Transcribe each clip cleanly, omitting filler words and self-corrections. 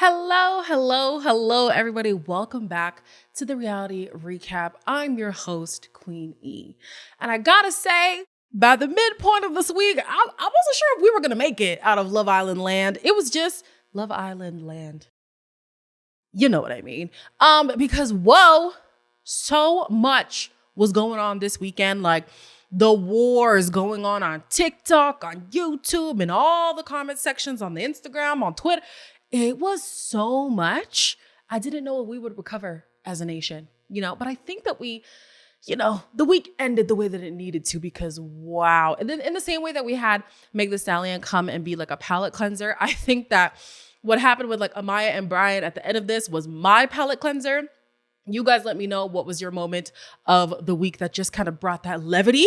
Hello, hello, hello, everybody. Welcome back to the reality recap. I'm your host, Queen E. And I gotta say, by the midpoint of this week, I wasn't sure if we were gonna make it out of Love Island land. It was just Love Island land. You know what I mean. Because whoa, so much was going on this weekend. Like the wars going on TikTok, on YouTube, and all the comment sections on the Instagram, on Twitter. It was so much. I didn't know we would recover as a nation, but I think that the week ended the way that it needed to because wow. And then in the same way that we had Meg Thee Stallion come and be like a palate cleanser, I think that what happened with like Amaya and Brian at the end of this was my palate cleanser. You guys let me know what was your moment of the week that just kind of brought that levity,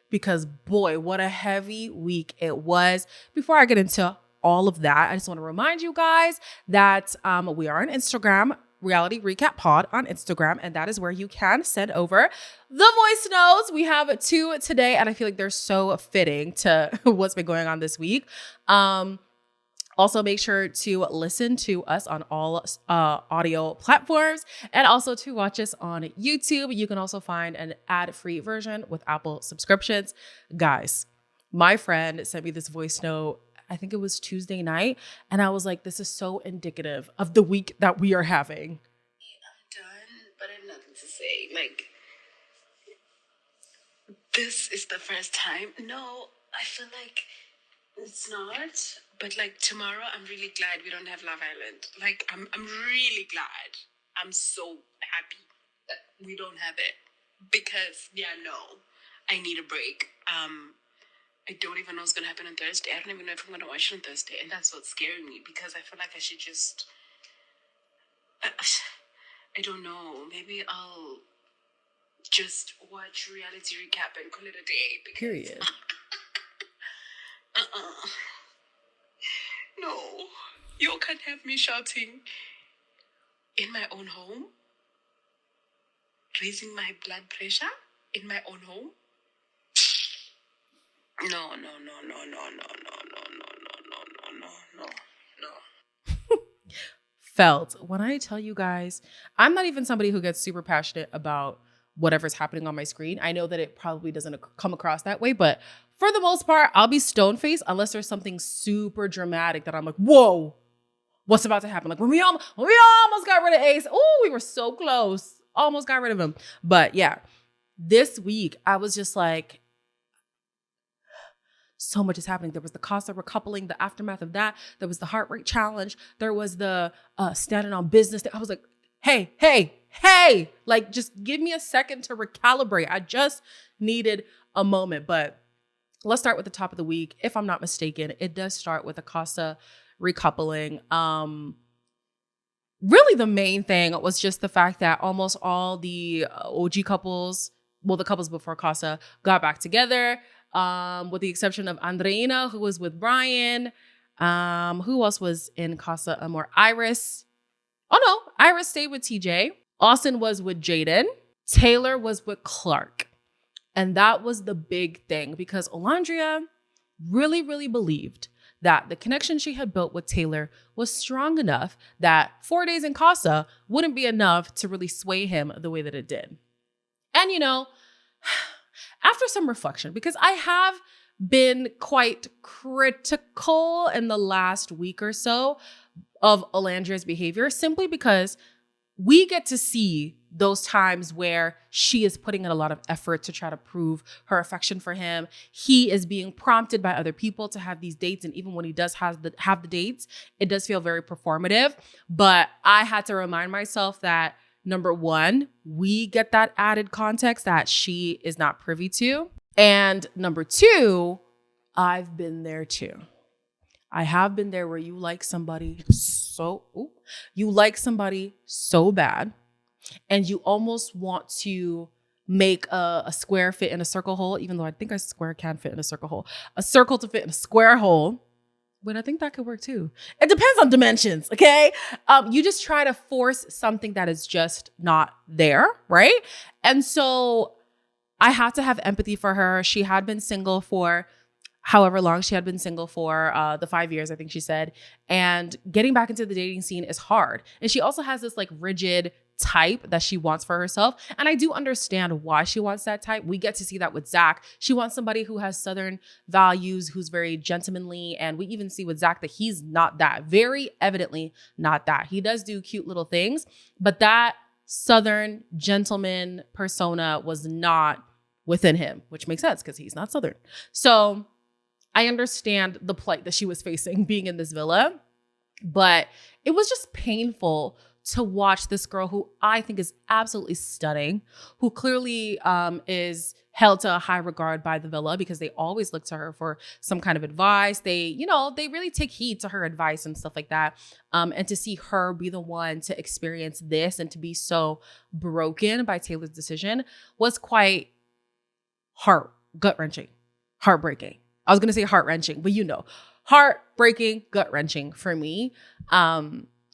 because boy, what a heavy week it was. Before I get into all of that, I just want to remind you guys that we are on Instagram, Reality Recap Pod on Instagram, and that is where you can send over the voice notes. We have 2 today, and I feel like they're so fitting to what's been going on this week. Also, make sure to listen to us on all audio platforms and also to watch us on YouTube. You can also find an ad-free version with Apple subscriptions. Guys, my friend sent me this voice note, I think it was Tuesday night, and I was like, this is so indicative of the week that we are having. I'm done, but I have nothing to say. Like, this is the first time. No, I feel like it's not. But like tomorrow, I'm really glad we don't have Love Island. Like, I'm really glad. I'm so happy that we don't have it. Because, I need a break. I don't even know what's going to happen on Thursday. I don't even know if I'm going to watch it on Thursday. And that's what's scaring me because I feel like I should just... I don't know. Maybe I'll just watch Reality Recap and call it a day. Because... Period. No. You can't have me shouting in my own home. Raising my blood pressure in my own home. No. Felt. When I tell you guys, I'm not even somebody who gets super passionate about whatever's happening on my screen. I know that it probably doesn't come across that way, but for the most part, I'll be stone-faced unless there's something super dramatic that I'm like, whoa, what's about to happen? Like when we almost got rid of Ace. Oh, we were so close. Almost got rid of him. But yeah, this week, I was just like, so much is happening. There was the Casa recoupling, the aftermath of that. There was the heart rate challenge. There was the standing on business. I was like, hey, like just give me a second to recalibrate. I just needed a moment. But let's start with the top of the week. If I'm not mistaken, it does start with the Casa recoupling. Really the main thing was just the fact that almost all the OG couples, well, the couples before Casa, got back together. With the exception of Andreina, who was with Brian. Who else was in Casa Amor? Iris. Oh no, Iris stayed with TJ. Austin was with Jaden. Taylor was with Clark. And that was the big thing because Olandria really, really believed that the connection she had built with Taylor was strong enough that 4 days in Casa wouldn't be enough to really sway him the way that it did. And after some reflection, because I have been quite critical in the last week or so of Olandria's behavior, simply because we get to see those times where she is putting in a lot of effort to try to prove her affection for him. He is being prompted by other people to have these dates. And even when he does have the dates, it does feel very performative. But I had to remind myself that number one, we get that added context that she is not privy to. And number two, I've been there too. I have been there where you like somebody so bad and you almost want to make a square fit in a circle hole, even though I think a square can fit in a circle hole. A circle to fit in a square hole. But I think that could work too. It depends on dimensions, okay? You just try to force something that is just not there, right? And so I have to have empathy for her. She had been single for however long she had been single for, the 5 years, I think she said. And getting back into the dating scene is hard. And she also has this like rigid type that she wants for herself. And I do understand why she wants that type. We get to see that with Zach. She wants somebody who has Southern values, who's very gentlemanly. And we even see with Zach that he's not that, very evidently not that. He does do cute little things, but that Southern gentleman persona was not within him, which makes sense because he's not Southern. So I understand the plight that she was facing being in this villa, but it was just painful to watch this girl who I think is absolutely stunning, who clearly is held to a high regard by the villa because they always look to her for some kind of advice. They really take heed to her advice and stuff like that. And to see her be the one to experience this and to be so broken by Taylor's decision was quite gut-wrenching, heartbreaking. I was going to say heart-wrenching, but heartbreaking, gut-wrenching for me.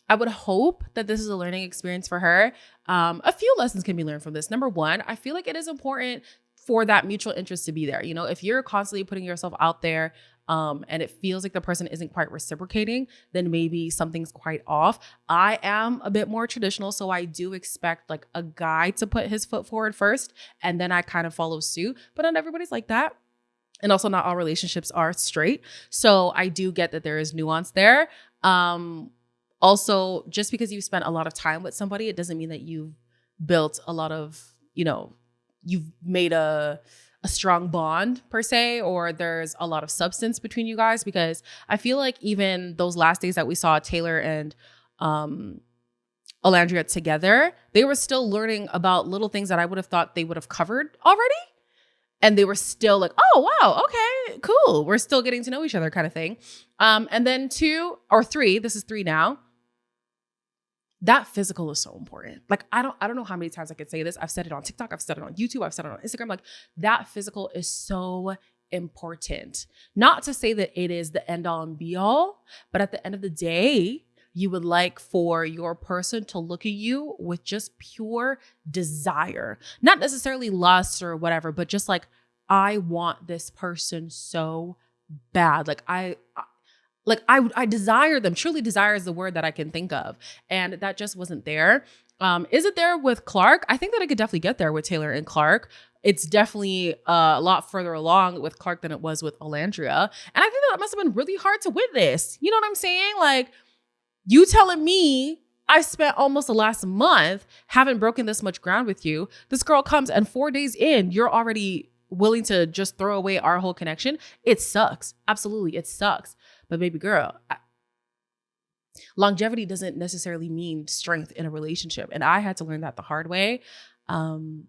I would hope that this is a learning experience for her. A few lessons can be learned from this. Number one, I feel like it is important for that mutual interest to be there. You know, if you're constantly putting yourself out there and it feels like the person isn't quite reciprocating, then maybe something's quite off. I am a bit more traditional, so I do expect like a guy to put his foot forward first, and then I kind of follow suit. But not everybody's like that. And also not all relationships are straight. So I do get that there is nuance there. Also, just because you've spent a lot of time with somebody, it doesn't mean that you've built a lot of, you've made a strong bond per se, or there's a lot of substance between you guys. Because I feel like even those last days that we saw Taylor and Olandria together, they were still learning about little things that I would have thought they would have covered already. And they were still like, oh, wow, okay, cool. We're still getting to know each other kind of thing. And then 2 or 3, this is 3 now. That physical is so important. Like, I don't know how many times I could say this. I've said it on TikTok. I've said it on YouTube. I've said it on Instagram. Like, that physical is so important. Not to say that it is the end all and be all, but at the end of the day, you would like for your person to look at you with just pure desire, not necessarily lust or whatever, but just like, I want this person so bad. Like I desire them. Truly desire is the word that I can think of. And that just wasn't there. Is it there with Clark? I think that I could definitely get there with Taylor and Clark. It's definitely a lot further along with Clark than it was with Olandria. And I think that must have been really hard to witness. You know what I'm saying? Like, you telling me I spent almost the last month haven't broken this much ground with you. This girl comes and 4 days in, you're already willing to just throw away our whole connection. It sucks. Absolutely. It sucks. But baby girl, longevity doesn't necessarily mean strength in a relationship. And I had to learn that the hard way. My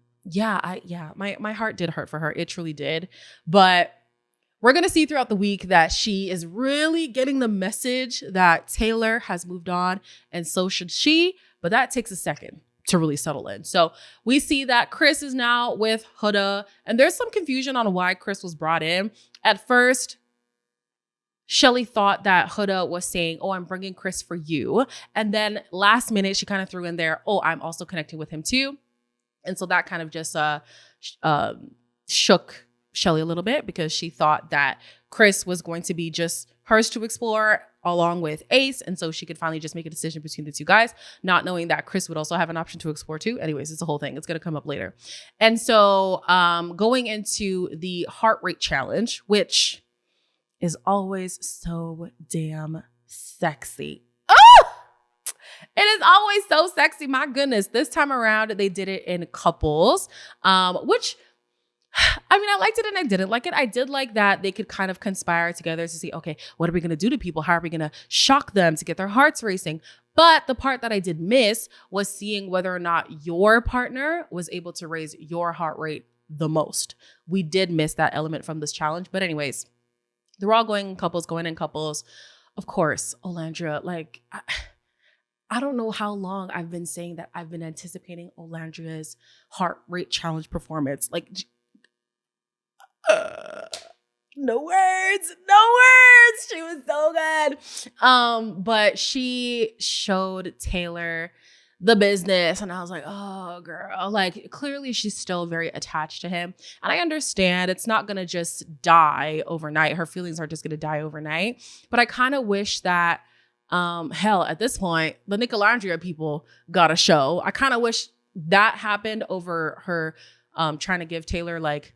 heart did hurt for her. It truly did. But we're going to see throughout the week that she is really getting the message that Taylor has moved on, and so should she. But that takes a second to really settle in. So we see that Chris is now with Huda, and there's some confusion on why Chris was brought in. At first, Shelly thought that Huda was saying, oh, I'm bringing Chris for you. And then last minute, she kind of threw in there, oh, I'm also connecting with him too. And so that kind of just shook Shelly a little bit, because she thought that Chris was going to be just hers to explore along with Ace. And so she could finally just make a decision between the two guys, not knowing that Chris would also have an option to explore too. Anyways, it's a whole thing. It's going to come up later. And so going into the heart rate challenge, which is always so damn sexy. Oh! It is always so sexy. My goodness. This time around, they did it in couples, which, I mean, I liked it and I didn't like it. I did like that they could kind of conspire together to see, okay, what are we going to do to people? How are we going to shock them to get their hearts racing? But the part that I did miss was seeing whether or not your partner was able to raise your heart rate the most. We did miss that element from this challenge. But anyways, they're all going in couples. Of course, Olandria, like, I don't know how long I've been saying that I've been anticipating Olandria's heart rate challenge performance. Like, no words. She was so good. But she showed Taylor the business. And I was like, oh, girl, like clearly she's still very attached to him. And I understand it's not going to just die overnight. Her feelings are just going to die overnight. But I kind of wish that, hell, at this point, the Olandria people got a show. I kind of wish that happened over her trying to give Taylor like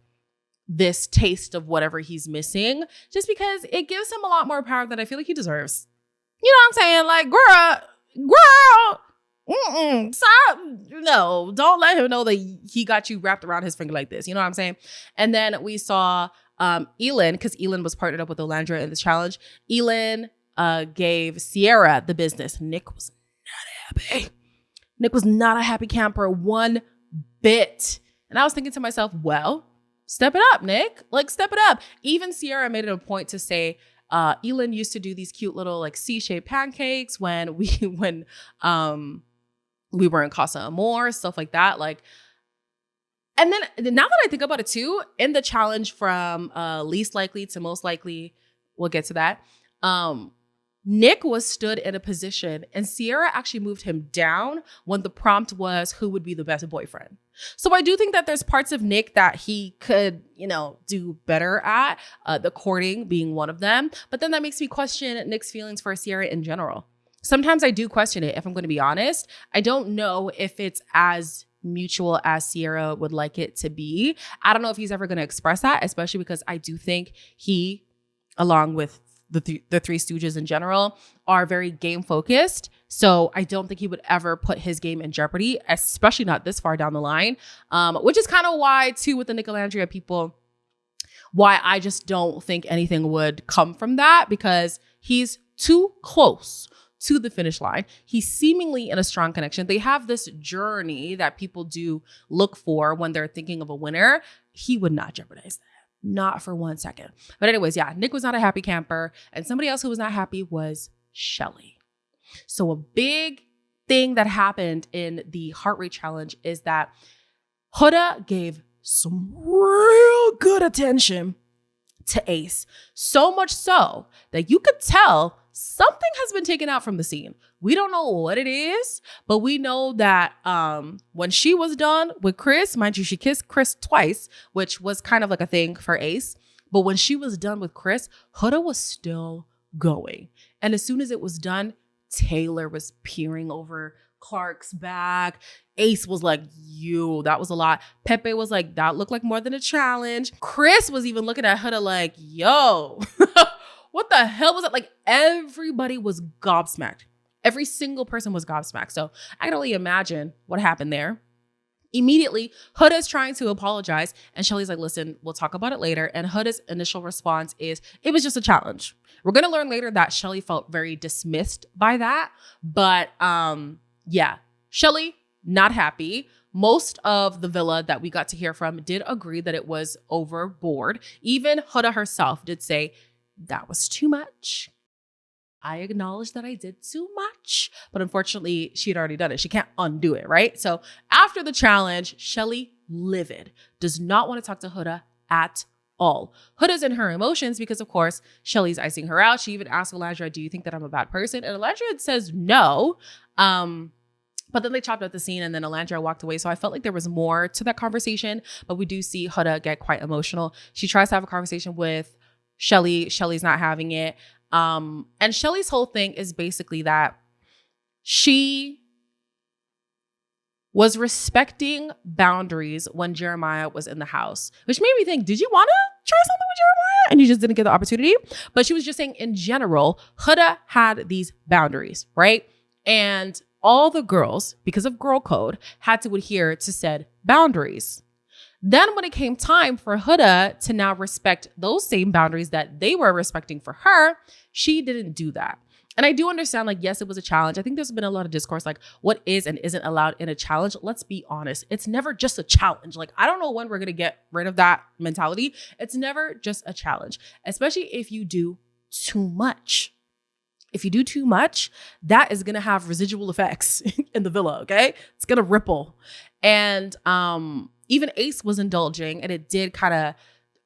this taste of whatever he's missing, just because it gives him a lot more power than I feel like he deserves. You know what I'm saying? Like, girl, stop. No, don't let him know that he got you wrapped around his finger like this. You know what I'm saying? And then we saw Elin, because Elin was partnered up with Olandria in this challenge. Elin gave Sierra the business. Nick was not happy. Nick was not a happy camper one bit. And I was thinking to myself, well, step it up, Nick. Like, step it up. Even Sierra made it a point to say, Elin used to do these cute little like C-shaped pancakes when we were in Casa Amor, stuff like that. Like, and then now that I think about it too, in the challenge from least likely to most likely, we'll get to that. Nick was stood in a position and Sierra actually moved him down when the prompt was who would be the best boyfriend. So I do think that there's parts of Nick that he could, do better at, the courting being one of them. But then that makes me question Nick's feelings for Sierra in general. Sometimes I do question it, if I'm going to be honest. I don't know if it's as mutual as Sierra would like it to be. I don't know if he's ever going to express that, especially because I do think he, along with the Three Stooges in general, are very game focused. So I don't think he would ever put his game in jeopardy, especially not this far down the line. Which is kind of why too with the Olandria people, why I just don't think anything would come from that, because he's too close to the finish line. He's seemingly in a strong connection. They have this journey that people do look for when they're thinking of a winner. He would not jeopardize that. Not for 1 second. But anyways, yeah, Nick was not a happy camper. And somebody else who was not happy was Shelly. So a big thing that happened in the heart rate challenge is that Huda gave some real good attention to Ace. So much so that you could tell something has been taken out from the scene. We don't know what it is, but we know that when she was done with Chris, mind you, she kissed Chris twice, which was kind of like a thing for Ace. But when she was done with Chris, Huda was still going. And as soon as it was done, Taylor was peering over Clark's back. Ace was like, that was a lot. Pepe was like, that looked like more than a challenge. Chris was even looking at Huda like, yo, what the hell was that? Like, everybody was gobsmacked. Every single person was gobsmacked. So I can only imagine what happened there. Immediately, Huda's trying to apologize. And Shelly's like, listen, we'll talk about it later. And Huda's initial response is, it was just a challenge. We're going to learn later that Shelly felt very dismissed by that. But yeah, Shelly, not happy. Most of the villa that we got to hear from did agree that it was overboard. Even Huda herself did say, that was too much. I acknowledge that I did too much, but unfortunately she had already done it. She can't undo it, right? So after the challenge, Shelly, livid, does not want to talk to Huda at all. Huda's in her emotions because, of course, Shelly's icing her out. She even asked Olandria, do you think that I'm a bad person? And Olandria says no. But then they chopped up the scene and then Olandria walked away. So I felt like there was more to that conversation, but we do see Huda get quite emotional. She tries to have a conversation with Shelly. Shelly's not having it. And Shelly's whole thing is basically that she was respecting boundaries when Jeremiah was in the house, which made me think, did you want to try something with Jeremiah? And you just didn't get the opportunity. But she was just saying in general, Huda had these boundaries, right? And all the girls, because of girl code, had to adhere to said boundaries. Then when it came time for Huda to now respect those same boundaries that they were respecting for her, she didn't do that. And I do understand, like, yes, it was a challenge. I think there's been a lot of discourse, like, what is and isn't allowed in a challenge. Let's be honest. It's never just a challenge. Like, I don't know when we're going to get rid of that mentality. It's never just a challenge, especially if you do too much. If you do too much, that is going to have residual effects in the villa, okay? It's going to ripple. And even Ace was indulging, and it did kind of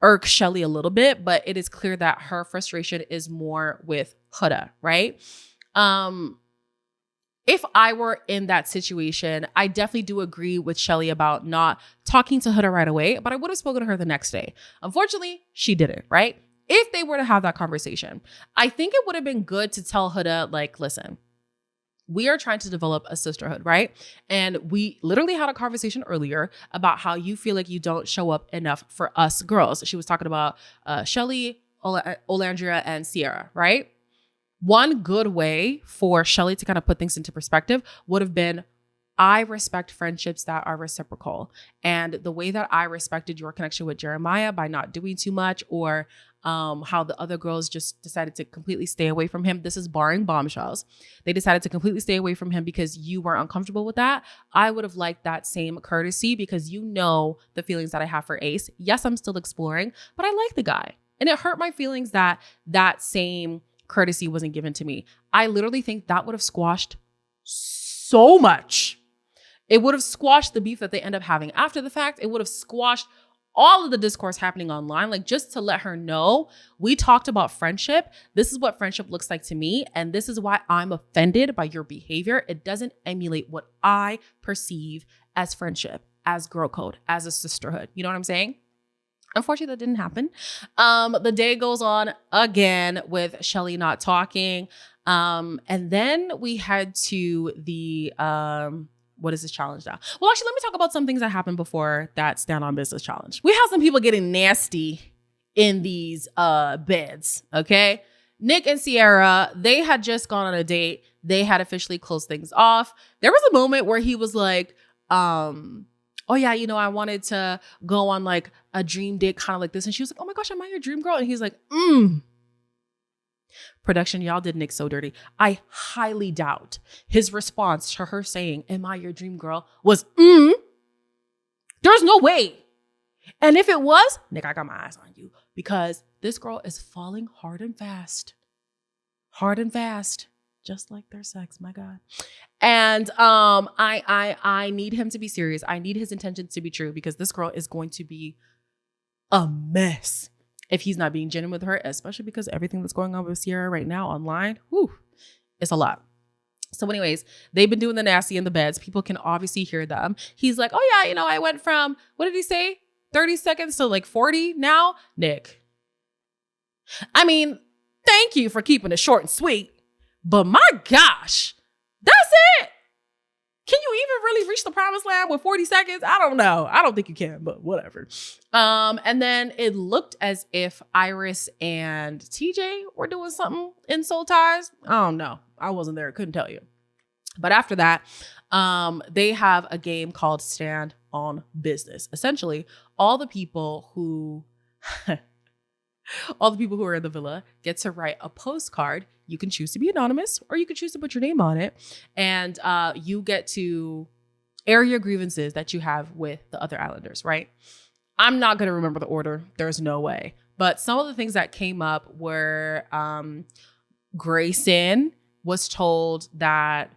irk Shelly a little bit, but it is clear that her frustration is more with Huda, right? if I were in that situation, I definitely do agree with Shelly about not talking to Huda right away, but I would have spoken to her the next day. Unfortunately, she didn't, right? If they were to have that conversation, I think it would have been good to tell Huda, like, listen, we are trying to develop a sisterhood, right? And we literally had a conversation earlier about how you feel like you don't show up enough for us girls. She was talking about Shelly, Olandria, and Sierra, right? One good way for Shelly to kind of put things into perspective would have been, I respect friendships that are reciprocal. And the way that I respected your connection with Jeremiah by not doing too much, or how the other girls just decided to completely stay away from him. This is barring bombshells. They decided to completely stay away from him because you were uncomfortable with that. I would have liked that same courtesy because you know the feelings that I have for Ace. Yes, I'm still exploring, but I like the guy. And it hurt my feelings that that same courtesy wasn't given to me. I literally think that would have squashed so much. It would have squashed the beef that they end up having after the fact. It would have squashed all of the discourse happening online, like just to let her know, we talked about friendship. This is what friendship looks like to me. And this is why I'm offended by your behavior. It doesn't emulate what I perceive as friendship, as girl code, as a sisterhood. You know what I'm saying? Unfortunately, that didn't happen. The day goes on again with Shelly not talking. And then we head to the, what is this challenge now? Well, actually, let me talk about some things that happened before that stand on business challenge. We have some people getting nasty in these beds, okay? Nick and Sierra, they had just gone on a date. They had officially closed things off. There was a moment where he was like, oh yeah, you know, I wanted to go on like a dream date kind of like this. And she was like, oh my gosh, am I your dream girl? And he's like, Production, y'all did Nick so dirty. I highly doubt his response to her saying, am I your dream girl, was, There's no way. And if it was, Nick, I got my eyes on you, because this girl is falling hard and fast. Hard and fast. Just like their sex, my God. And I need him to be serious. I need his intentions to be true, because this girl is going to be a mess if he's not being genuine with her, especially because everything that's going on with Sierra right now online, it's a lot. So anyways, they've been doing the nasty in the beds. People can obviously hear them. He's like, oh yeah, you know, I went from, what did he say? 30 seconds to like 40 now? Nick, I mean, thank you for keeping it short and sweet, but my gosh, that's it. Can you even really reach the promised land with 40 seconds? I don't know. I don't think you can, but whatever. And then it looked as if Iris and TJ were doing something in Soul Ties. I don't know. I wasn't there. Couldn't tell you. But after that, they have a game called Stand on Business. Essentially, all the people who are in the villa get to write a postcard. You can choose to be anonymous, or you can choose to put your name on it. And you get to air your grievances that you have with the other islanders, right? I'm not going to remember the order. There's no way. But some of the things that came up were Grayson was told that,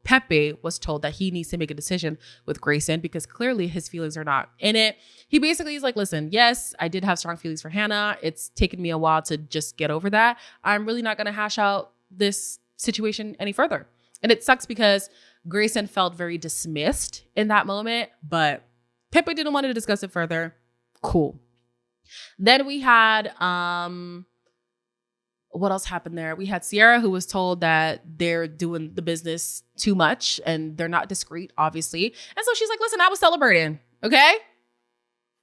Pepe was told that he needs to make a decision with Grayson because clearly his feelings are not in it. He basically is like, listen, yes, I did have strong feelings for Hannah. It's taken me a while to just get over that. I'm really not going to hash out this situation any further. And it sucks because Grayson felt very dismissed in that moment, but Pepe didn't want to discuss it further. Cool. Then we had, what else happened there? We had Sierra, who was told that they're doing the business too much and they're not discreet, obviously. And so she's like, listen, I was celebrating, okay?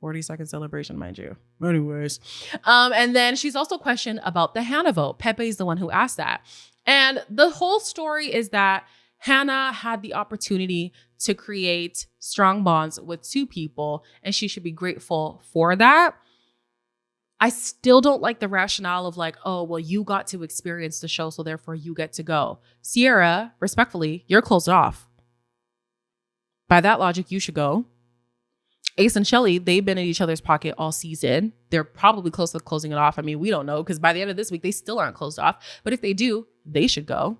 40-second celebration, mind you. Anyways. And then she's also questioned about the Hannah vote. Pepe's the one who asked that. And the whole story is that Hannah had the opportunity to create strong bonds with two people, and she should be grateful for that. I still don't like the rationale of like, oh, well, you got to experience the show, so therefore you get to go. Sierra, respectfully, you're closed off. By that logic, you should go. Ace and Shelly, they've been in each other's pocket all season. They're probably close to closing it off. I mean, we don't know, because by the end of this week, they still aren't closed off. But if they do, they should go.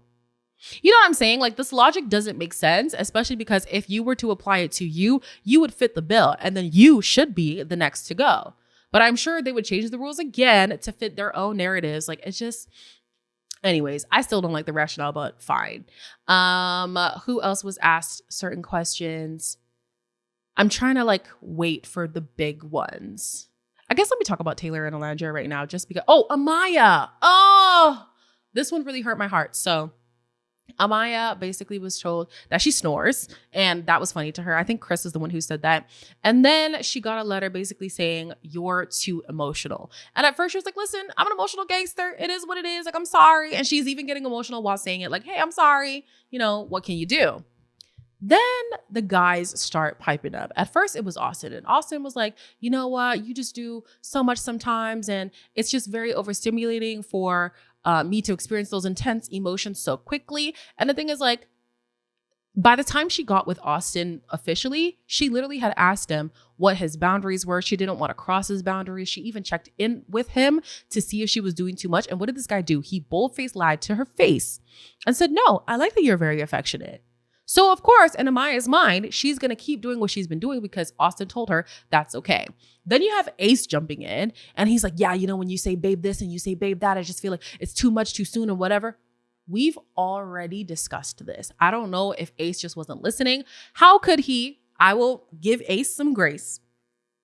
You know what I'm saying? Like, this logic doesn't make sense, especially because if you were to apply it to you, you would fit the bill, and then you should be the next to go. But I'm sure they would change the rules again to fit their own narratives. Like, it's just, Anyways, I still don't like the rationale, but fine. Who else was asked certain questions? I'm trying to like wait for the big ones. I guess let me talk about Taylor and Olandria right now, just because. Oh, Amaya. Oh, this one really hurt my heart. So Amaya basically was told that she snores, and that was funny to her. I think Chris is the one who said that. And then she got a letter basically saying, "You're too emotional." And at first she was like, "Listen, I'm an emotional gangster. It is what it is. Like, I'm sorry." And she's even getting emotional while saying it, like, "Hey, I'm sorry. You know, what can you do?" Then the guys start piping up. At first, it was Austin. And Austin was like, "You know what? You just do so much sometimes. And it's just very overstimulating for me to experience those intense emotions so quickly." And the thing is, like, by the time she got with Austin officially, she literally had asked him what his boundaries were. She didn't want to cross his boundaries. She even checked in with him to see if she was doing too much. And what did this guy do? He bold-faced lied to her face and said, "No, I like that you're very affectionate." So, of course, in Amaya's mind, she's going to keep doing what she's been doing because Austin told her that's okay. Then you have Ace jumping in and he's like, "Yeah, you know, when you say babe this and you say babe that, I just feel like it's too much too soon or whatever." We've already discussed this. I don't know if Ace just wasn't listening. How could he? I will give Ace some grace.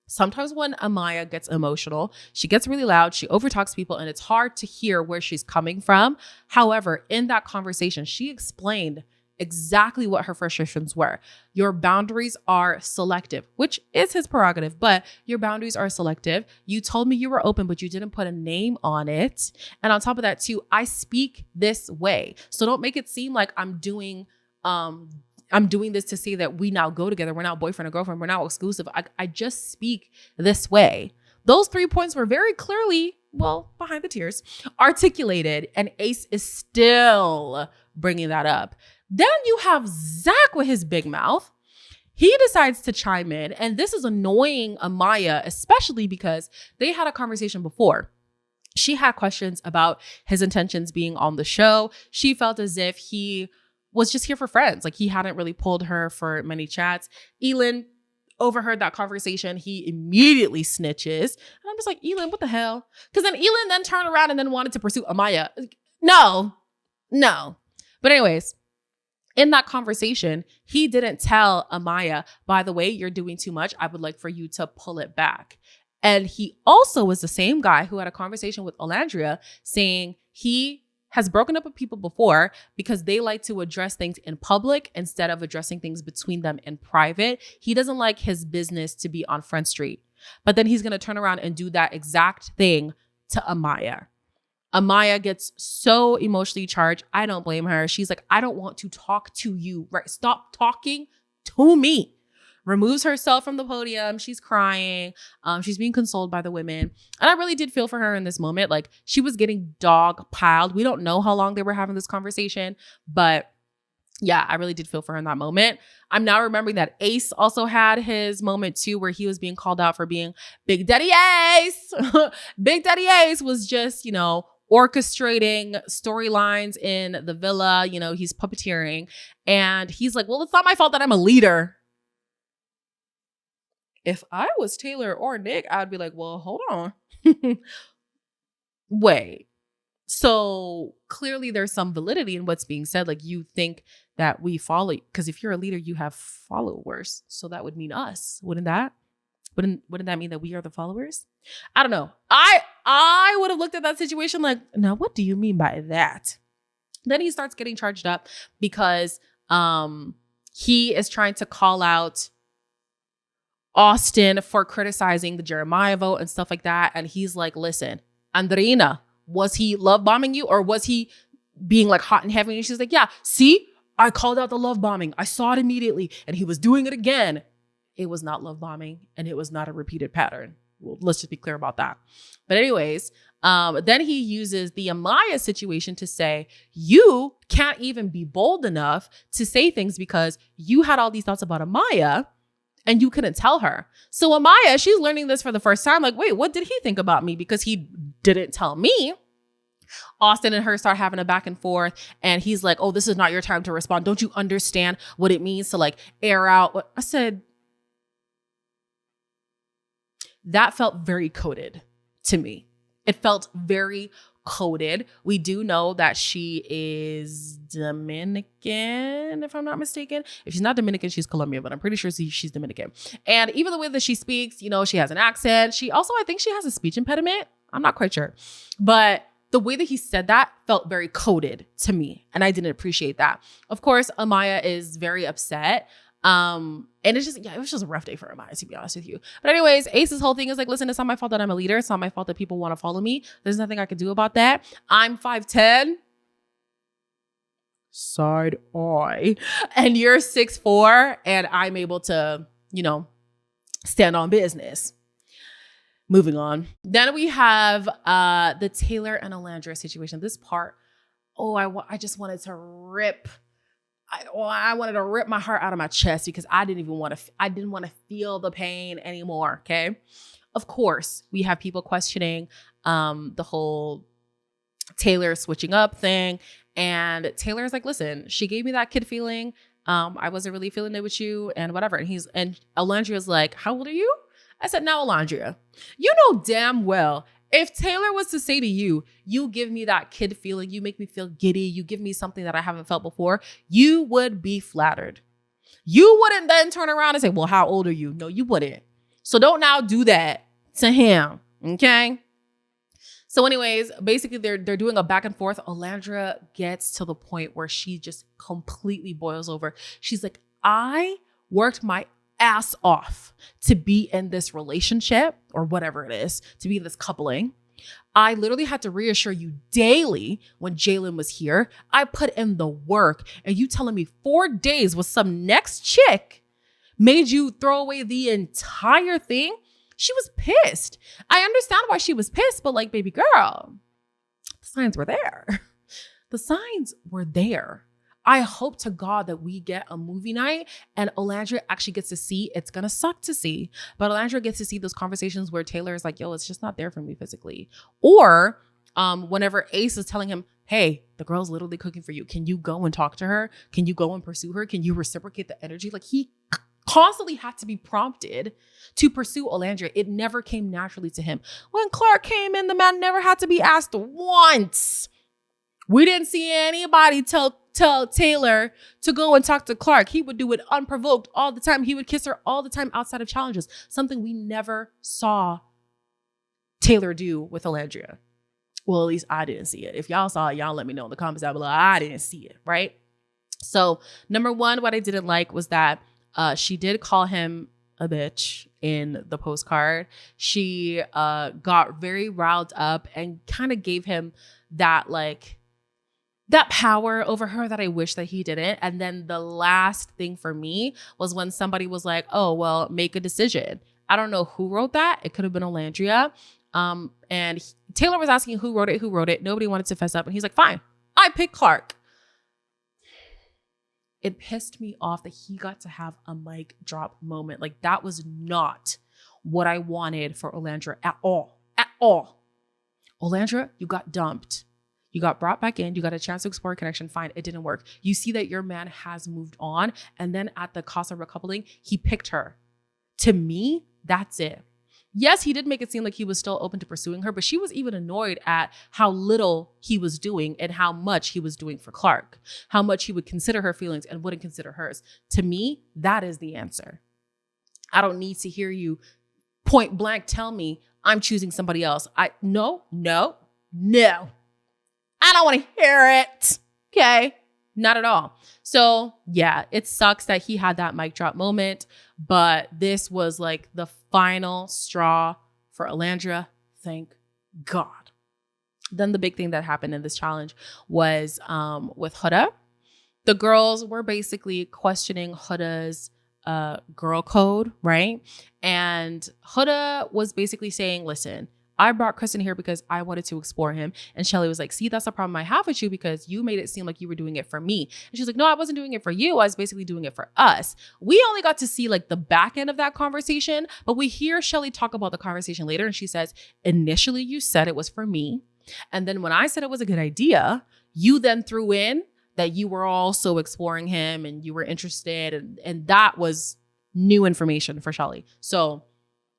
Sometimes when Amaya gets emotional, she gets really loud, she overtalks people, and it's hard to hear where she's coming from. However, in that conversation, she explained exactly what her frustrations were. Your boundaries are selective, which is his prerogative, but your boundaries are selective. You told me you were open, but you didn't put a name on it. And on top of that too, I speak this way. So don't make it seem like I'm doing this to say that we now go together. We're now boyfriend and girlfriend. We're now exclusive. I just speak this way. Those 3 points were very clearly, well, behind the tears, articulated, and Ace is still bringing that up. Then you have Zach with his big mouth. He decides to chime in, and this is annoying Amaya, especially because they had a conversation before. She had questions about his intentions being on the show. She felt as if he was just here for friends. Like, he hadn't really pulled her for many chats. Elin overheard that conversation. He immediately snitches. And I'm just like, Elin, what the hell? Because then Elin then turned around and then wanted to pursue Amaya. No. But anyways, in that conversation, he didn't tell Amaya, "By the way, you're doing too much. I would like for you to pull it back." And he also was the same guy who had a conversation with Olandria saying he has broken up with people before because they like to address things in public instead of addressing things between them in private. He doesn't like his business to be on Front Street. But then he's going to turn around and do that exact thing to Amaya. Amaya gets so emotionally charged. I don't blame her. She's like, "I don't want to talk to you. Right? Stop talking to me." Removes herself from the podium. She's crying. She's being consoled by the women. And I really did feel for her in this moment. Like, she was getting dog piled. We don't know how long they were having this conversation, but yeah, I really did feel for her in that moment. I'm now remembering that Ace also had his moment too, where he was being called out for being Big Daddy Ace. Big Daddy Ace was just, orchestrating storylines in the villa. He's puppeteering, and he's like, "Well, it's not my fault that I'm a leader." If I was Taylor or Nick, I'd be like, "Well, hold on. Wait. So clearly there's some validity in what's being said. Like, you think that we follow, because if you're a leader, you have followers. So that would mean us. Wouldn't that? Wouldn't that mean that we are the followers?" I don't know. I would have looked at that situation like, "Now, what do you mean by that?" Then he starts getting charged up because he is trying to call out Austin for criticizing the Jeremiah vote and stuff like that. And he's like, "Listen, Andreina, was he love bombing you, or was he being like hot and heavy?" And she's like, "Yeah, see, I called out the love bombing. I saw it immediately, and he was doing it again." It was not love bombing, and it was not a repeated pattern. Well, let's just be clear about that. But anyways, then he uses the Amaya situation to say, "You can't even be bold enough to say things because you had all these thoughts about Amaya and you couldn't tell her." So Amaya, she's learning this for the first time. Like, wait, what did he think about me? Because he didn't tell me. Austin and her start having a back and forth, and he's like, "Oh, this is not your time to respond. Don't you understand what it means to like air out what?" I said, that felt very coded to me. It felt very coded. We do know that she is Dominican, if I'm not mistaken. If she's not Dominican, she's Colombian, but I'm pretty sure she's Dominican. And even the way that she speaks, you know, she has an accent. She also, I think she has a speech impediment. I'm not quite sure. But the way that he said that felt very coded to me, and I didn't appreciate that. Of course, Amaya is very upset. And it's just, it was just a rough day for Amaya, to be honest with you. But anyways, Ace's whole thing is like, listen, it's not my fault that I'm a leader. It's not my fault that people want to follow me. There's nothing I can do about that. I'm 5'10", side eye, and you're 6'4", and I'm able to, you know, stand on business. Moving on. Then we have the Taylor and Olandria situation. This part, I just wanted to rip. I wanted to rip my heart out of my chest because I didn't want to feel the pain anymore. Okay. Of course, we have people questioning the whole Taylor switching up thing. And Taylor's like, listen, she gave me that kid feeling. I wasn't really feeling it with you and whatever. And Olandria's like, how old are you? I said, now, Olandria, you know damn well if Taylor was to say to you, you give me that kid feeling, you make me feel giddy, you give me something that I haven't felt before, you would be flattered. You wouldn't then turn around and say, well, how old are you? No, you wouldn't. So don't now do that to him, okay? So anyways, basically they're doing a back and forth. Olandria gets to the point where she just completely boils over. She's like, I worked my ass off to be in this relationship or whatever it is, to be in this coupling. I literally had to reassure you daily when Jalen was here. I put in the work, and you telling me 4 days with some next chick made you throw away the entire thing? She was pissed. I understand why she was pissed, but like, baby girl, the signs were there. The signs were there. I hope to God that we get a movie night and Olandria actually gets to see. It's going to suck to see, but Olandria gets to see those conversations where Taylor is like, yo, it's just not there for me physically. Or whenever Ace is telling him, hey, the girl's literally cooking for you. Can you go and talk to her? Can you go and pursue her? Can you reciprocate the energy? Like, he constantly had to be prompted to pursue Olandria. It never came naturally to him. When Clark came in, the man never had to be asked once. We didn't see anybody tell Taylor to go and talk to Clark. He would do it unprovoked all the time. He would kiss her all the time outside of challenges. Something we never saw Taylor do with Olandria. Well, at least I didn't see it. If y'all saw it, y'all let me know in the comments down below. I didn't see it, right? So number one, what I didn't like was that she did call him a bitch in the postcard. She got very riled up and kind of gave him that that power over her that I wish that he didn't. And then the last thing for me was when somebody was like, oh, well, make a decision. I don't know who wrote that. It could have been Olandria. Taylor was asking who wrote it. Nobody wanted to fess up. And he's like, fine, I picked Clark. It pissed me off that he got to have a mic drop moment. Like, that was not what I wanted for Olandria at all. At all. Olandria, you got dumped. You got brought back in. You got a chance to explore a connection. Fine. It didn't work. You see that your man has moved on. And then at the cost of recoupling, he picked her. To me, that's it. Yes, he did make it seem like he was still open to pursuing her, but she was even annoyed at how little he was doing and how much he was doing for Clark, how much he would consider her feelings and wouldn't consider hers. To me, that is the answer. I don't need to hear you point blank tell me I'm choosing somebody else. No. I don't want to hear it. Okay. Not at all. So yeah, it sucks that he had that mic drop moment, but this was like the final straw for Olandria. Thank God. Then the big thing that happened in this challenge was with Huda. The girls were basically questioning Huda's girl code, right? And Huda was basically saying, listen, I brought Kristen here because I wanted to explore him. And Shelly was like, see, that's the problem I have with you because you made it seem like you were doing it for me. And she's like, no, I wasn't doing it for you. I was basically doing it for us. We only got to see like the back end of that conversation, but we hear Shelly talk about the conversation later. And she says, initially you said it was for me. And then when I said it was a good idea, you then threw in that you were also exploring him and you were interested. And that was new information for Shelly. So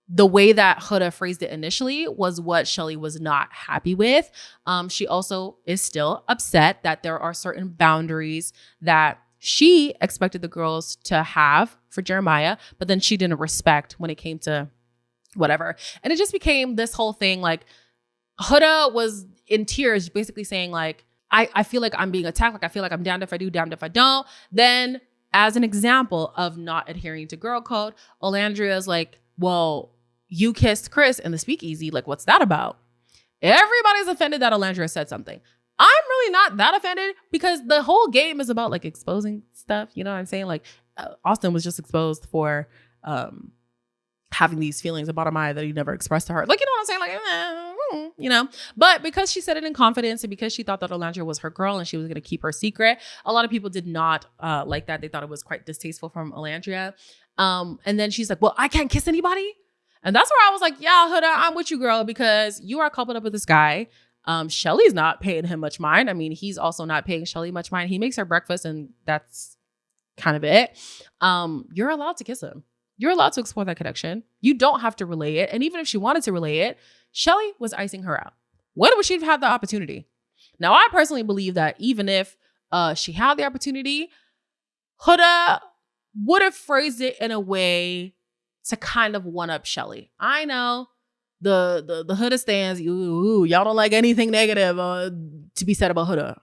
the way that Huda phrased it initially was what Shelly was not happy with. She also is still upset that there are certain boundaries that she expected the girls to have for Jeremiah, but then she didn't respect when it came to whatever. And it just became this whole thing. Like, Huda was in tears, basically saying like, I feel like I'm being attacked. Like, I feel like I'm damned if I do, damned if I don't. Then as an example of not adhering to girl code, Olandria is like, well, you kissed Chris in the speakeasy. Like, what's that about? Everybody's offended that Olandria said something. I'm really not that offended because the whole game is about like exposing stuff. You know what I'm saying? Like, Austin was just exposed for having these feelings about Amaya that he never expressed to her. Like, you know what I'm saying? Like, you know, but because she said it in confidence and because she thought that Olandria was her girl and she was going to keep her secret, a lot of people did not like that. They thought it was quite distasteful from Olandria. And then she's like, well, I can't kiss anybody. And that's where I was like, yeah, Huda, I'm with you, girl, because you are coupled up with this guy. Shelly's not paying him much mind. I mean, he's also not paying Shelly much mind. He makes her breakfast and that's kind of it. You're allowed to kiss him. You're allowed to explore that connection. You don't have to relay it. And even if she wanted to relay it, Shelly was icing her out. When would she have had the opportunity? Now, I personally believe that even if she had the opportunity, Huda would have phrased it in a way to kind of one-up Shelly. I know the Huda stands, y'all don't like anything negative to be said about Huda.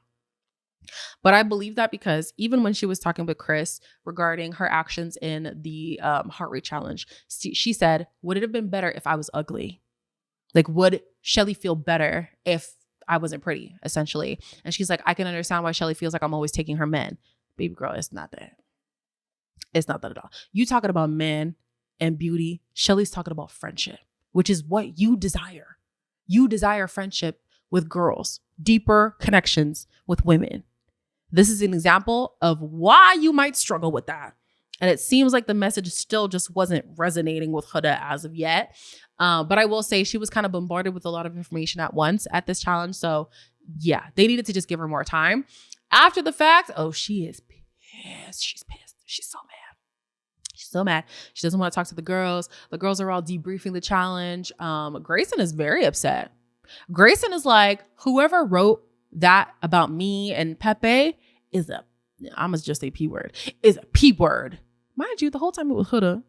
But I believe that because even when she was talking with Chris regarding her actions in the heart rate challenge, she said, would it have been better if I was ugly? Like, would Shelly feel better if I wasn't pretty, essentially? And she's like, I can understand why Shelly feels like I'm always taking her men. Baby girl, it's not that. It's not that at all. You talking about men and beauty. Shelly's talking about friendship, which is what you desire. You desire friendship with girls, deeper connections with women. This is an example of why you might struggle with that. And it seems like the message still just wasn't resonating with Huda as of yet. But I will say she was kind of bombarded with a lot of information at once at this challenge. So yeah, they needed to just give her more time. After the fact, oh, she is pissed. She's pissed. She's so mad. She's so mad. She doesn't want to talk to the girls. The girls are all debriefing the challenge. Grayson is very upset. Grayson is like, whoever wrote that about me and Pepe is I must just say P word, is a P word. Mind you, the whole time it was Huda.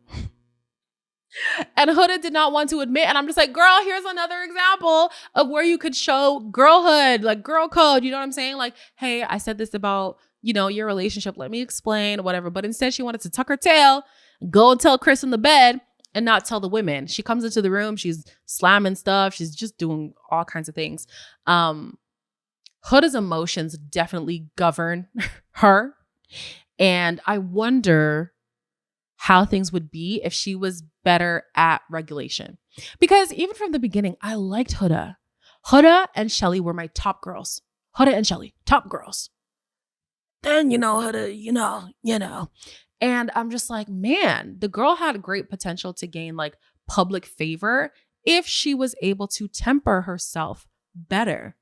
And Huda did not want to admit. And I'm just like, girl, here's another example of where you could show girlhood, like girl code. You know what I'm saying? Like, hey, I said this about, your relationship. Let me explain, whatever. But instead she wanted to tuck her tail, go and tell Chris in the bed and not tell the women. She comes into the room. She's slamming stuff. She's just doing all kinds of things. Huda's emotions definitely govern her. And I wonder how things would be if she was better at regulation. Because even from the beginning, I liked Huda. Huda and Shelly were my top girls. Huda and Shelly, top girls. Then, Huda, And I'm just like, man, the girl had great potential to gain like public favor if she was able to temper herself better.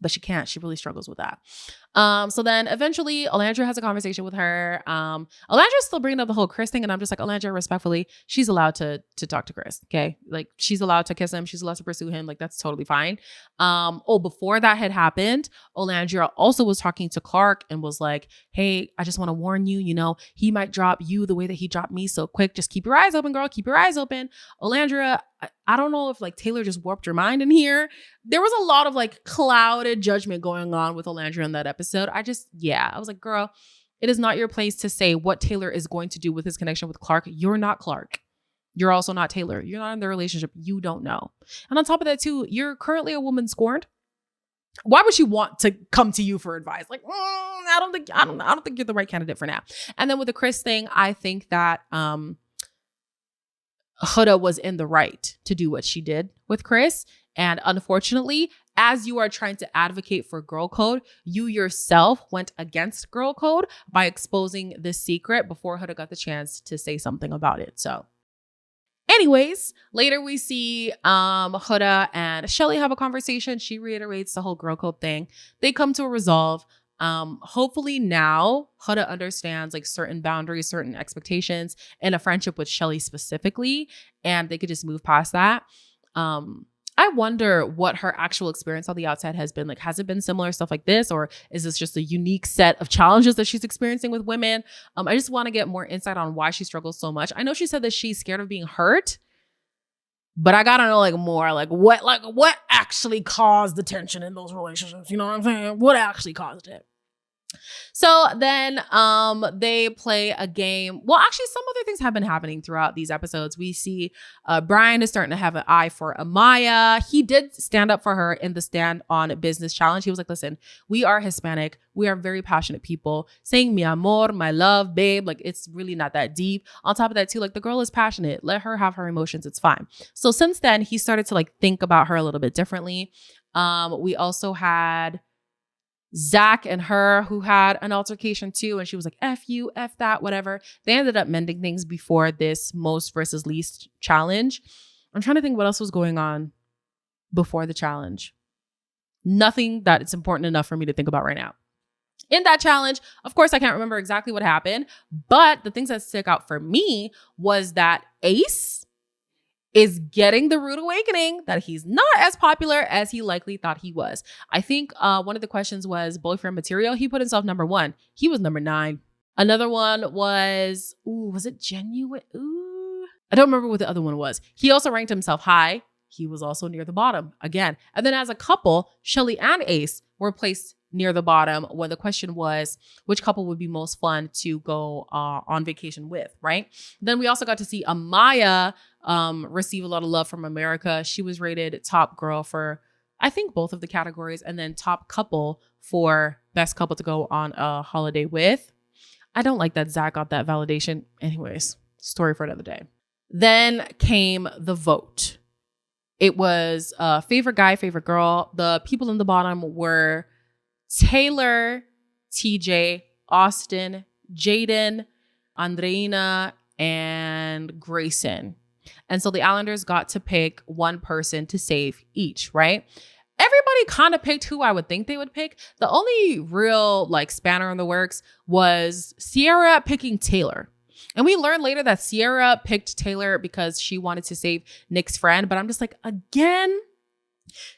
But she can't. She really struggles with that. So then eventually Olandria has a conversation with her. Olandria's still bringing up the whole Chris thing. And I'm just like, Olandria, respectfully, she's allowed to talk to Chris. Okay. Like, she's allowed to kiss him. She's allowed to pursue him. Like, that's totally fine. Before that had happened, Olandria also was talking to Clark and was like, hey, I just want to warn you, he might drop you the way that he dropped me so quick. Just keep your eyes open, girl. Keep your eyes open. Olandria, I don't know if like Taylor just warped your mind in here. There was a lot of like clouded judgment going on with Olandria in that episode. I was like, girl, it is not your place to say what Taylor is going to do with his connection with Clark. You're not Clark. You're also not Taylor. You're not in the relationship. You don't know. And on top of that too, you're currently a woman scorned. Why would she want to come to you for advice? Like, I don't think you're the right candidate for now. And then with the Chris thing, I think that Huda was in the right to do what she did with Chris. And unfortunately, as you are trying to advocate for girl code, you yourself went against girl code by exposing this secret before Huda got the chance to say something about it. So anyways, later we see Huda and Shelly have a conversation. She reiterates the whole girl code thing. They come to a resolve. Hopefully now Huda understands like certain boundaries, certain expectations in a friendship with Shelly specifically, and they could just move past that. I wonder what her actual experience on the outside has been like. Has it been similar stuff like this, or is this just a unique set of challenges that she's experiencing with women? I just want to get more insight on why she struggles so much. I know she said that she's scared of being hurt, but I gotta know like more, like what actually caused the tension in those relationships. You know what I'm saying? What actually caused it? So then they play a game. Well, actually, some other things have been happening throughout these episodes. We see Brian is starting to have an eye for Amaya. He did stand up for her in the Stand on Business challenge. He was like, listen, we are Hispanic. We are very passionate people. Saying mi amor, my love, babe, like it's really not that deep. On top of that too, like the girl is passionate. Let her have her emotions. It's fine. So since then, he started to like think about her a little bit differently. We also had Zach and her who had an altercation too. And she was like, F you, F that, whatever. They ended up mending things before this most versus least challenge. I'm trying to think what else was going on before the challenge. Nothing that it's important enough for me to think about right now. In that challenge, of course, I can't remember exactly what happened, but the things that stick out for me was that Ace is getting the rude awakening that he's not as popular as he likely thought he was. I think one of the questions was boyfriend material. He put himself number 1. He was number 9. Another one was, was it genuine? I don't remember what the other one was. He also ranked himself high. He was also near the bottom again. And then as a couple, Shelly and Ace were placed near the bottom when the question was which couple would be most fun to go on vacation with, right? Then we also got to see Amaya receive a lot of love from America. She was rated top girl for, I think, both of the categories, and then top couple for best couple to go on a holiday with. I don't like that Zach got that validation. Anyways, story for another day. Then came the vote. It was favorite guy, favorite girl. The people in the bottom were Taylor, TJ, Austin, Jaden, Andreina, and Grayson. And so the Islanders got to pick one person to save each, right? Everybody kind of picked who I would think they would pick. The only real like spanner in the works was Sierra picking Taylor. And we learned later that Sierra picked Taylor because she wanted to save Nick's friend. But I'm just like, again,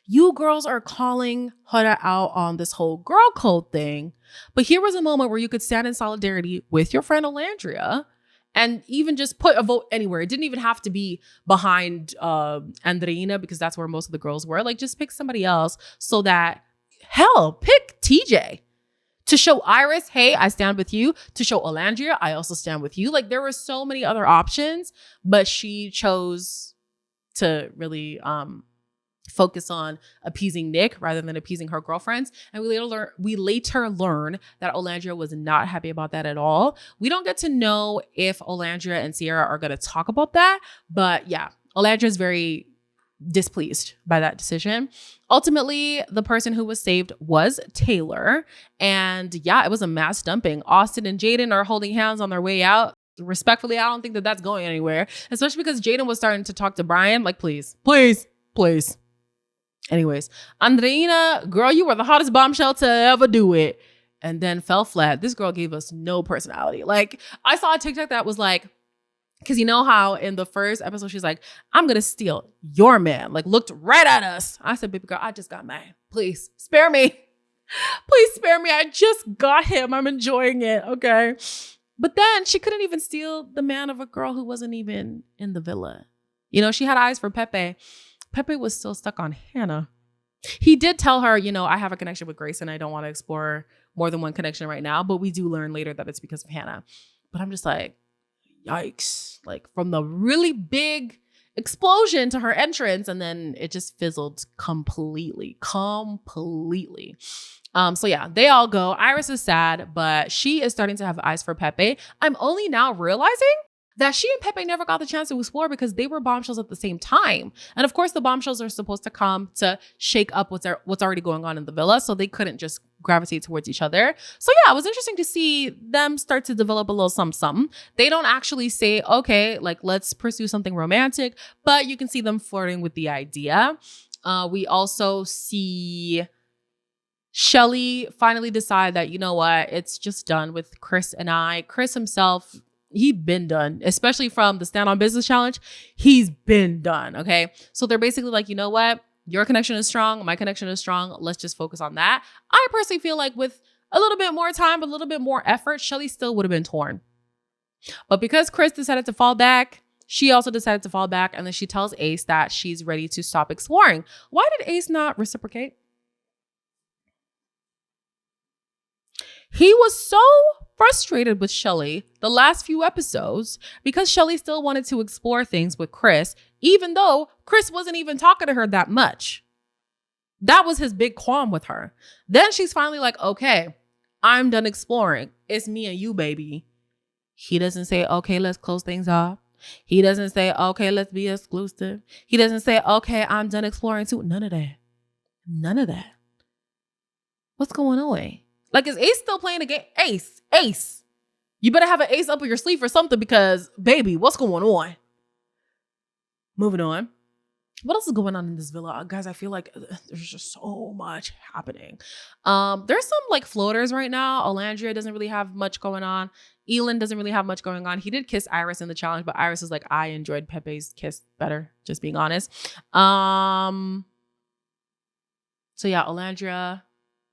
you girls are calling Huda out on this whole girl code thing. But here was a moment where you could stand in solidarity with your friend Olandria and even just put a vote anywhere. It didn't even have to be behind Andreina, because that's where most of the girls were. Like, just pick somebody else so that, hell, pick TJ. To show Iris, hey, I stand with you. To show Olandria, I also stand with you. Like, there were so many other options, but she chose to really focus on appeasing Nick rather than appeasing her girlfriends. And we later learn that Olandria was not happy about that at all. We don't get to know if Olandria and Sierra are going to talk about that, but yeah, Olandria is very displeased by that decision. Ultimately, the person who was saved was Taylor. And yeah, it was a mass dumping. Austin and Jaden are holding hands on their way out. Respectfully, I don't think that that's going anywhere, especially because Jaden was starting to talk to Brian like, please. Anyways, Andreina, girl, you were the hottest bombshell to ever do it. And then fell flat. This girl gave us no personality. Like, I saw a TikTok that was like, because you know how in the first episode, she's like, I'm going to steal your man. Like, looked right at us. I said, baby girl, I just got mine. Please spare me. Please spare me. I just got him. I'm enjoying it. Okay. But then she couldn't even steal the man of a girl who wasn't even in the villa. You know, she had eyes for Pepe. Pepe was still stuck on Hannah. He did tell her, you know, I have a connection with Grace and I don't want to explore more than one connection right now. But we do learn later that it's because of Hannah. But I'm just like, yikes. Like, from the really big explosion to her entrance, and then it just fizzled completely. So yeah, they all go. Iris is sad, but she is starting to have eyes for Pepe. I'm only now realizing that she and Pepe never got the chance to explore because they were bombshells at the same time. And of course, the bombshells are supposed to come to shake up what's already going on in the villa, so they couldn't just gravitate towards each other. So yeah, it was interesting to see them start to develop a little something. They don't actually say, okay, like, let's pursue something romantic, but you can see them flirting with the idea. We also see Shelly finally decided that, you know what, it's just done with Chris and I. Chris himself, he'd been done, especially from the Stand on Business Challenge. He's been done, okay? So they're basically like, you know what? Your connection is strong. My connection is strong. Let's just focus on that. I personally feel like with a little bit more time, a little bit more effort, Shelly still would have been torn. But because Chris decided to fall back, she also decided to fall back. And then she tells Ace that she's ready to stop exploring. Why did Ace not reciprocate? He was so frustrated with Shelly the last few episodes because Shelly still wanted to explore things with Chris, even though Chris wasn't even talking to her that much. That was his big qualm with her. Then she's finally like, okay, I'm done exploring. It's me and you, baby. He doesn't say, okay, let's close things off. He doesn't say, okay, let's be exclusive. He doesn't say, okay, I'm done exploring too. None of that. None of that. What's going on? Like, is Ace still playing the game? Ace. You better have an ace up your sleeve or something because, baby, what's going on? Moving on. What else is going on in this villa? Guys, I feel like there's just so much happening. There's some like floaters right now. Olandria doesn't really have much going on. Elin doesn't really have much going on. He did kiss Iris in the challenge, but Iris is like, I enjoyed Pepe's kiss better, just being honest. So yeah, Olandria,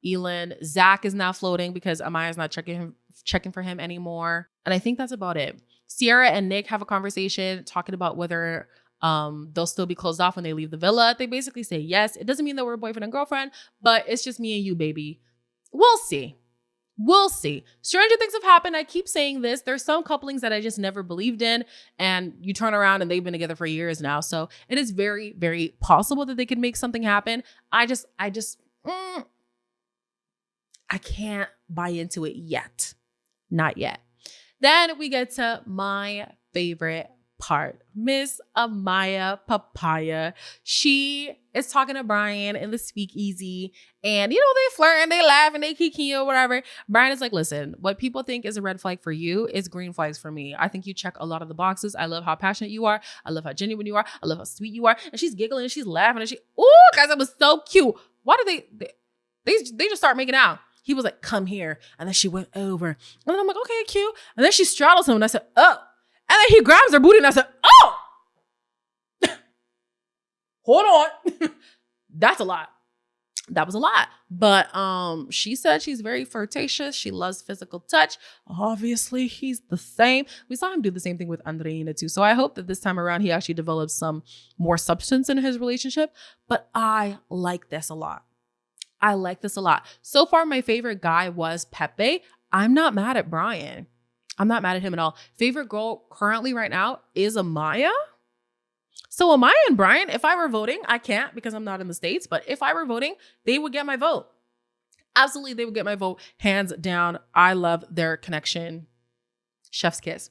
Elin, Zach is now floating because Amaya's not checking for him anymore. And I think that's about it. Sierra and Nick have a conversation talking about whether they'll still be closed off when they leave the villa. They basically say yes. It doesn't mean that we're boyfriend and girlfriend, but it's just me and you, baby. We'll see. We'll see. Stranger things have happened. I keep saying this. There's some couplings that I just never believed in, and you turn around and they've been together for years now. So it is very, very possible that they could make something happen. I can't buy into it yet. Not yet. Then we get to my favorite part, Miss Amaya Papaya. She is talking to Brian in the speakeasy, and they flirt and they laugh and they kiki or whatever. Brian is like, listen, what people think is a red flag for you is green flags for me. I think you check a lot of the boxes. I love how passionate you are. I love how genuine you are. I love how sweet you are. And she's giggling and she's laughing and guys, that was so cute. Why do they just start making out? He was like, come here. And then she went over. And then I'm like, okay, cute. And then she straddles him and I said, oh. And then he grabs her booty and I said, oh. Hold on. That's a lot. That was a lot. But she said she's very flirtatious. She loves physical touch. Obviously, he's the same. We saw him do the same thing with Andreina too. So I hope that this time around he actually develops some more substance in his relationship. But I like this a lot. So far, my favorite guy was Pepe. I'm not mad at Brian. I'm not mad at him at all. Favorite girl currently right now is Amaya. So Amaya and Brian, if I were voting, I can't because I'm not in the States, but if I were voting, they would get my vote. Absolutely, they would get my vote. Hands down. I love their connection. Chef's kiss.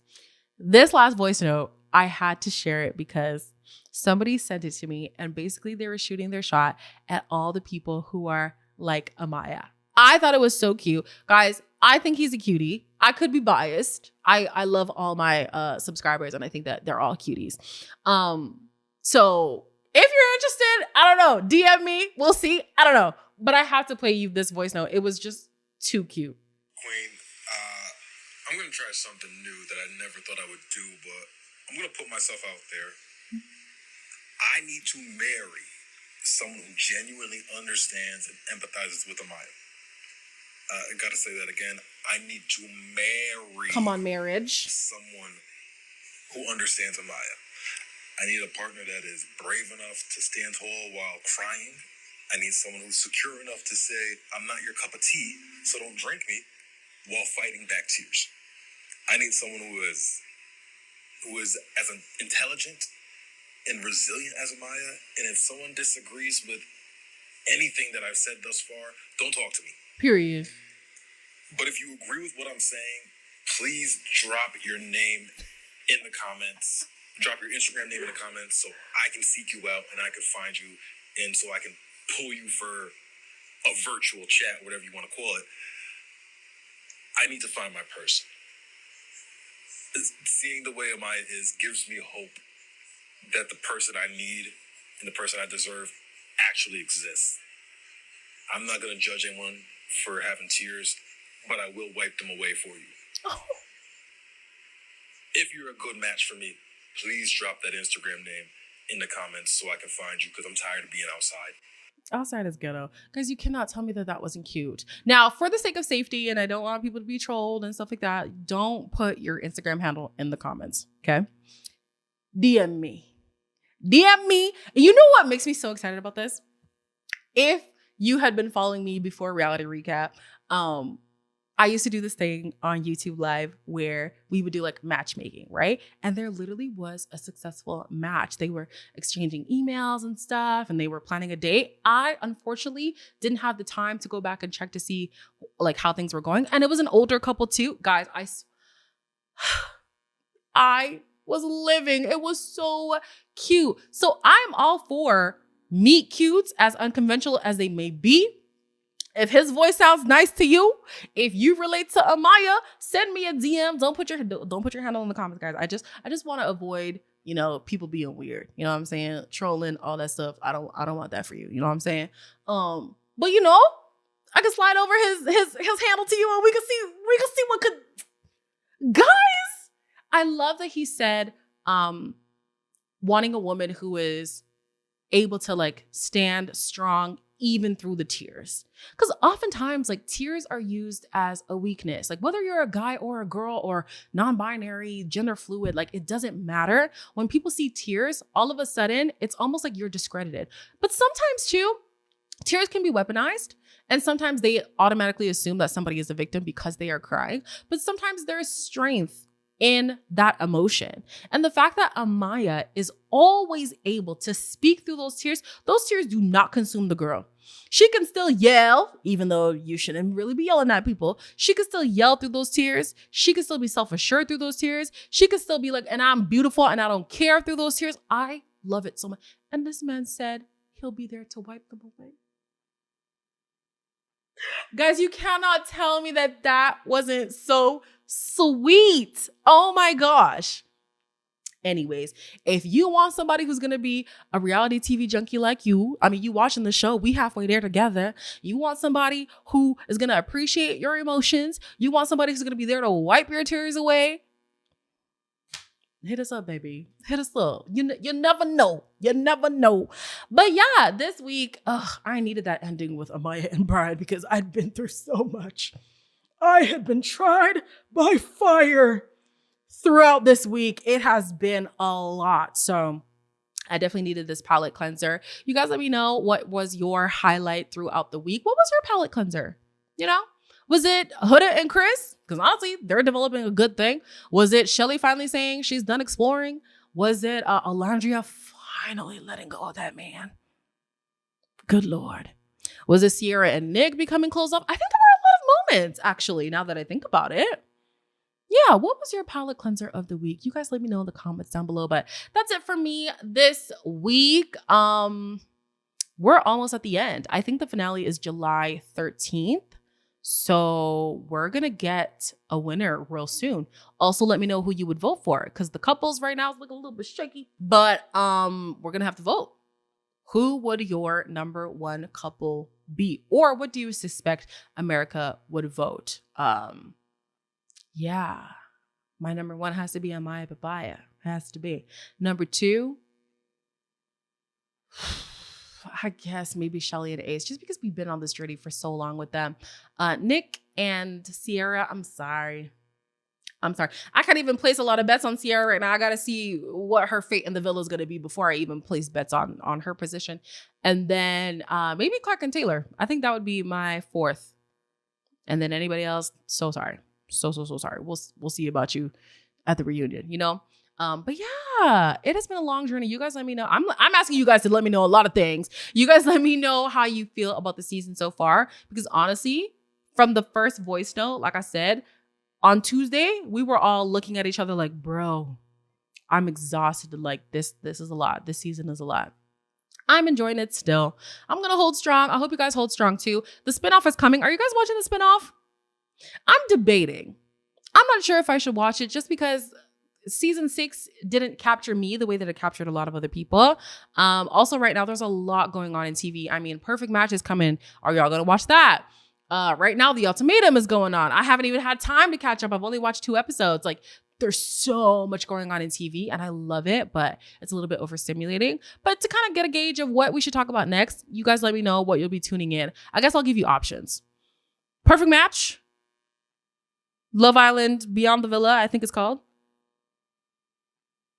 This last voice note, I had to share it because somebody sent it to me and basically they were shooting their shot at all the people who are like Amaya. I thought it was so cute. Guys, I think he's a cutie. I could be biased. I love all my subscribers and I think that they're all cuties. So if you're interested, I don't know, DM me. We'll see. I don't know. But I have to play you this voice note. It was just too cute. Queen, I'm going to try something new that I never thought I would do, but I'm going to put myself out there. I need to marry someone who genuinely understands and empathizes with Amaya. I gotta say that again. I need to marry. Come on, marriage. Someone who understands Amaya. I need a partner that is brave enough to stand tall while crying. I need someone who's secure enough to say, I'm not your cup of tea, so don't drink me, while fighting back tears. I need someone who is as intelligent and resilient as Amaya. And if someone disagrees with anything that I've said thus far, don't talk to me. Period. But if you agree with what I'm saying, please drop your name in the comments. Drop your Instagram name in the comments so I can seek you out and I can find you and so I can pull you for a virtual chat, whatever you want to call it. I need to find my person. Seeing the way Amaya is gives me hope that the person I need and the person I deserve actually exists. I'm not going to judge anyone for having tears, but I will wipe them away for you. Oh. If you're a good match for me, please drop that Instagram name in the comments so I can find you, because I'm tired of being outside. Outside is ghetto. Guys, you cannot tell me that that wasn't cute. Now, for the sake of safety, and I don't want people to be trolled and stuff like that, don't put your Instagram handle in the comments, okay? DM me. DM me. You know what makes me so excited about this? If you had been following me before Reality Recap, I used to do this thing on YouTube Live where we would do like matchmaking, right? And there literally was a successful match. They were exchanging emails and stuff, and they were planning a date. I unfortunately didn't have the time to go back and check to see like how things were going. And it was an older couple too. Guys, I was living. It was so cute. So I'm all for meet cutes, as unconventional as they may be. If his voice sounds nice to you, if you relate to Amaya, send me a DM. Don't put your handle in the comments, guys. I just want to avoid, people being weird. You know what I'm saying? Trolling, all that stuff. I don't want that for you. You know what I'm saying? But I can slide over his handle to you, and we can see what could. Guys, I love that he said wanting a woman who is able to like stand strong even through the tears. Because oftentimes like tears are used as a weakness. Like whether you're a guy or a girl or non-binary, gender fluid, like it doesn't matter. When people see tears, all of a sudden it's almost like you're discredited. But sometimes too, tears can be weaponized. And sometimes they automatically assume that somebody is a victim because they are crying. But sometimes there is strength in that emotion. And the fact that Amaya is always able to speak through those tears do not consume the girl. She can still yell, even though you shouldn't really be yelling at people. She can still yell through those tears. She can still be self-assured through those tears. She can still be like, and I'm beautiful and I don't care through those tears. I love it so much. And this man said he'll be there to wipe them away. Guys, you cannot tell me that that wasn't so sweet. Oh my gosh. Anyways, if you want somebody who's going to be a reality TV junkie like you watching the show, we halfway there together. You want somebody who is going to appreciate your emotions. You want somebody who's going to be there to wipe your tears away. Hit us up, baby. Hit us up. You never know. You never know. But yeah, this week, I needed that ending with Amaya and Brian because I'd been through so much. I had been tried by fire throughout this week. It has been a lot. So I definitely needed this palette cleanser. You guys let me know what was your highlight throughout the week. What was your palette cleanser? Was it Huda and Chris? Because honestly, they're developing a good thing. Was it Shelly finally saying she's done exploring? Was it Olandria finally letting go of that man? Good Lord. Was it Sierra and Nick becoming close up? I think there were a lot of moments, actually, now that I think about it. Yeah, what was your palette cleanser of the week? You guys let me know in the comments down below. But that's it for me this week. We're almost at the end. I think the finale is July 13th. So we're going to get a winner real soon. Also, let me know who you would vote for, because the couples right now is looking a little bit shaky. But we're going to have to vote. Who would your number one couple be? Or what do you suspect America would vote? Yeah, my number one has to be Amaya Papaya. Has to be. Number two, I guess maybe Shelly and Ace, just because we've been on this journey for so long with them. Nick and Sierra, I'm sorry. I can't even place a lot of bets on Sierra right now. I got to see what her fate in the villa is going to be before I even place bets on her position. And then maybe Clark and Taylor. I think that would be my fourth. And then anybody else, so sorry. So sorry. We'll see about you at the reunion, But yeah, it has been a long journey. You guys let me know. I'm asking you guys to let me know a lot of things. You guys let me know how you feel about the season so far. Because honestly, from the first voice note, like I said, on Tuesday, we were all looking at each other like, bro, I'm exhausted. Like this is a lot. This season is a lot. I'm enjoying it still. I'm going to hold strong. I hope you guys hold strong too. The spinoff is coming. Are you guys watching the spinoff? I'm debating. I'm not sure if I should watch it just because season 6 didn't capture me the way that it captured a lot of other people. Also right now there's a lot going on in TV. I mean, Perfect Match is coming. Are y'all gonna watch that? Right now The Ultimatum is going on. I haven't even had time to catch up. I've only watched 2 episodes. Like, there's so much going on in TV and I love it, but it's a little bit overstimulating. But to kind of get a gauge of what we should talk about next, you guys let me know what you'll be tuning in. I guess I'll give you options. Perfect Match, Love Island Beyond the Villa, I think it's called.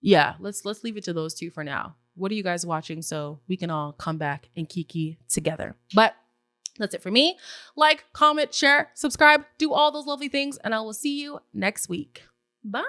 Yeah, let's leave it to those 2 for now. What are you guys watching so we can all come back and kiki together? But that's it for me. Like, comment, share, subscribe, do all those lovely things, and I will see you next week. Bye.